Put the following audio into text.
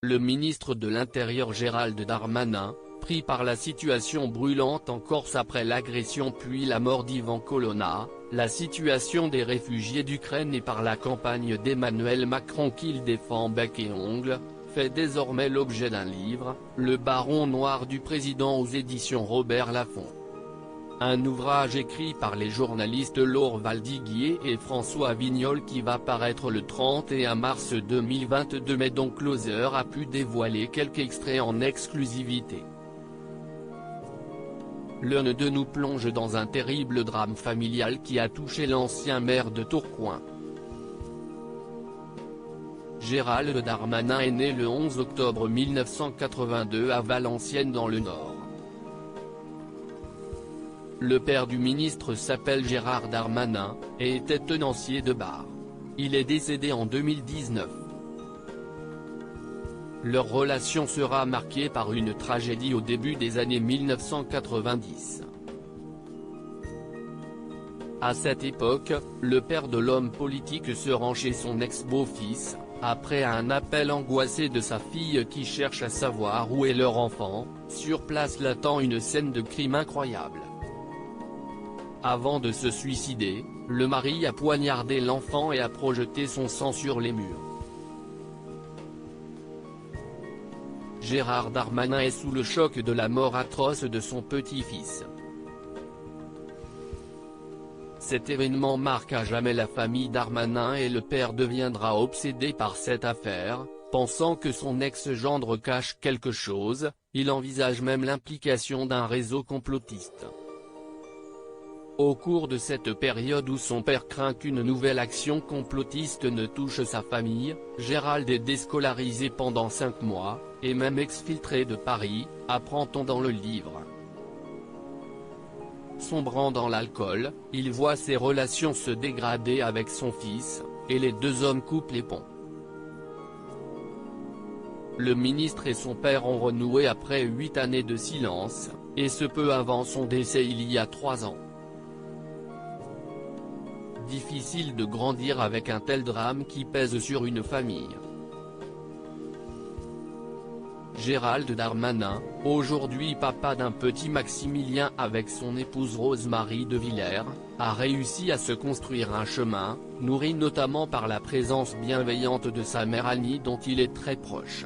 Le ministre de l'Intérieur Gérald Darmanin, pris par la situation brûlante en Corse après l'agression puis la mort d'Ivan Colonna, la situation des réfugiés d'Ukraine et par la campagne d'Emmanuel Macron qu'il défend bec et ongles, fait désormais l'objet d'un livre, Le Baron Noir du Président aux éditions Robert Laffont. Un ouvrage écrit par les journalistes Laure Valdiguier et François Vignol qui va paraître le 31 mars 2022 mais dont Closer a pu dévoiler quelques extraits en exclusivité. L'un de nous plonge dans un terrible drame familial qui a touché l'ancien maire de Tourcoing. Gérald Darmanin est né le 11 octobre 1982 à Valenciennes dans le Nord. Le père du ministre s'appelle Gérard Darmanin, et était tenancier de bar. Il est décédé en 2019. Leur relation sera marquée par une tragédie au début des années 1990. À cette époque, le père de l'homme politique se rend chez son ex-beau-fils, après un appel angoissé de sa fille qui cherche à savoir où est leur enfant. Sur place l'attend une scène de crime incroyable. Avant de se suicider, le mari a poignardé l'enfant et a projeté son sang sur les murs. Gérard Darmanin est sous le choc de la mort atroce de son petit-fils. Cet événement marque à jamais la famille Darmanin et le père deviendra obsédé par cette affaire, pensant que son ex-gendre cache quelque chose, il envisage même l'implication d'un réseau complotiste. Au cours de cette période où son père craint qu'une nouvelle action complotiste ne touche sa famille, Gérald est déscolarisé pendant 5 mois, et même exfiltré de Paris, apprend-on dans le livre. Sombrant dans l'alcool, il voit ses relations se dégrader avec son fils, et les deux hommes coupent les ponts. Le ministre et son père ont renoué après 8 années de silence, et ce peu avant son décès il y a 3 ans. Difficile de grandir avec un tel drame qui pèse sur une famille. Gérald Darmanin, aujourd'hui papa d'un petit Maximilien avec son épouse Rose-Marie de Villers, a réussi à se construire un chemin, nourri notamment par la présence bienveillante de sa mère Annie dont il est très proche.